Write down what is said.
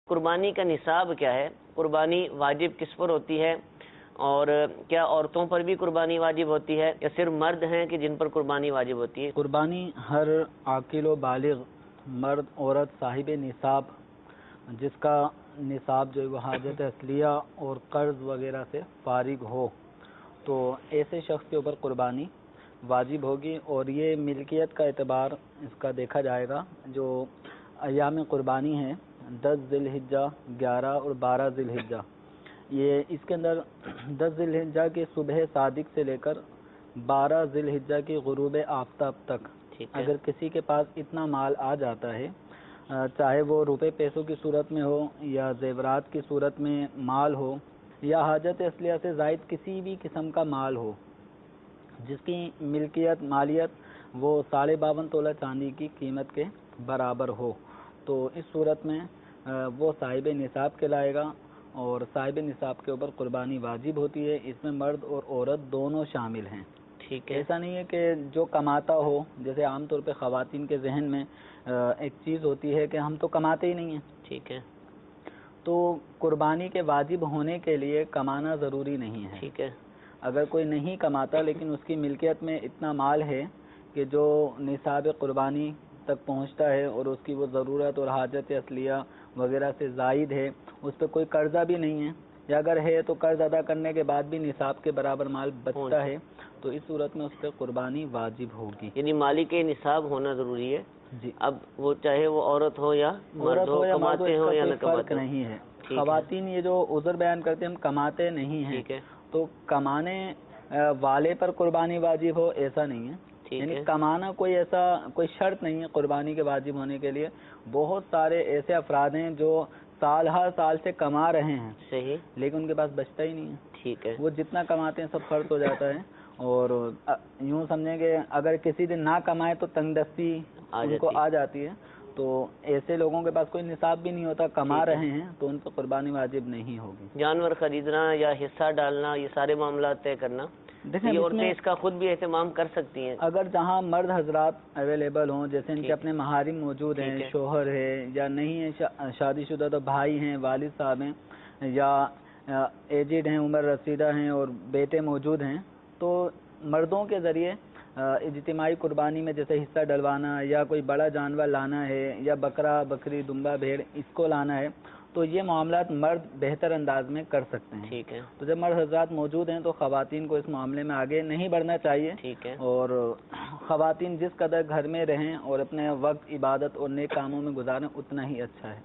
قربانی کا نصاب کیا ہے؟ قربانی واجب کس پر ہوتی ہے؟ اور کیا عورتوں پر بھی قربانی واجب ہوتی ہے یا صرف مرد ہیں کہ جن پر قربانی واجب ہوتی ہے؟ قربانی ہر عاقل و بالغ مرد عورت صاحب نصاب جس کا نصاب جو ہے وہ حاجت اصلیہ اور قرض وغیرہ سے فارغ ہو تو ایسے شخص کے اوپر قربانی واجب ہوگی. اور یہ ملکیت کا اعتبار اس کا دیکھا جائے گا. جو ایام قربانی ہیں 10 ذی الحجہ 11 اور 12 ذی الحجہ، یہ اس کے اندر 10 ذی الحجہ کی صبح صادق سے لے کر 12 ذی الحجہ کی غروب آفتاب تک اگر کسی کے پاس اتنا مال آ جاتا ہے، چاہے وہ روپے پیسوں کی صورت میں ہو یا زیورات کی صورت میں مال ہو یا حاجت اصلیہ سے زائد کسی بھی قسم کا مال ہو جس کی ملکیت مالیت وہ 52.5 تولہ چاندی کی قیمت کے برابر ہو، تو اس صورت میں وہ صاحب نصاب کہلائے گا اور صاحب نصاب کے اوپر قربانی واجب ہوتی ہے. اس میں مرد اور عورت دونوں شامل ہیں. ٹھیک ہے، ایسا نہیں ہے کہ جو کماتا ہو، جیسے عام طور پہ خواتین کے ذہن میں ایک چیز ہوتی ہے کہ ہم تو کماتے ہی نہیں ہیں. ٹھیک ہے، تو قربانی کے واجب ہونے کے لیے کمانا ضروری نہیں ہے. ٹھیک ہے، اگر کوئی نہیں کماتا لیکن اس کی ملکیت میں اتنا مال ہے کہ جو نصاب قربانی تک پہنچتا ہے اور اس کی وہ ضرورت اور حاجت اصلیہ وغیرہ سے زائد ہے، اس پہ کوئی قرضہ بھی نہیں ہے یا اگر ہے تو قرض ادا کرنے کے بعد بھی نصاب کے برابر مال بچتا ہے، تو اس صورت میں اس پہ قربانی واجب ہوگی. یعنی مالک نصاب ہونا ضروری ہے. جی، اب وہ چاہے وہ عورت ہو یا مرد ہو، کماتے ہو یا نہ کماتے ہو، نہیں ہے. خواتین یہ جو عذر بیان کرتے ہیں ہم کماتے نہیں ہیں، تو کمانے والے پر قربانی واجب ہو ایسا نہیں ہے. یعنی کمانا کوئی شرط نہیں ہے قربانی کے واجب ہونے کے لیے. بہت سارے ایسے افراد ہیں جو ہر سال سے کما رہے ہیں، صحیح، لیکن ان کے پاس بچتا ہی نہیں ہے. ٹھیک ہے، وہ جتنا کماتے ہیں سب خرچ ہو جاتا ہے. اور یوں سمجھیں کہ اگر کسی دن نہ کمائے تو تنگ دستی ان کو آ جاتی ہے. تو ایسے لوگوں کے پاس کوئی نصاب بھی نہیں ہوتا، کما رہے ہیں، تو ان پر قربانی واجب نہیں ہوگی. جانور خریدنا یا حصہ ڈالنا، یہ سارے معاملات طے کرنا، دیکھیں عورتیں اس کا خود بھی اہتمام کر سکتی ہیں اگر جہاں مرد حضرات اویلیبل ہوں، جیسے ان کے اپنے محارم موجود ہیں، شوہر ہے یا نہیں ہے شادی شدہ، تو بھائی ہیں، والد صاحب ہیں یا ایجڈ ہیں، عمر رسیدہ ہیں اور بیٹے موجود ہیں، تو مردوں کے ذریعے اجتماعی قربانی میں جیسے حصہ ڈلوانا یا کوئی بڑا جانور لانا ہے یا بکرا بکری دمبا بھیڑ اس کو لانا ہے، تو یہ معاملات مرد بہتر انداز میں کر سکتے ہیں. ٹھیک ہے، تو جب مرد حضرات موجود ہیں تو خواتین کو اس معاملے میں آگے نہیں بڑھنا چاہیے. ٹھیک ہے، اور خواتین جس قدر گھر میں رہیں اور اپنے وقت عبادت اور نیک کاموں میں گزاریں اتنا ہی اچھا ہے.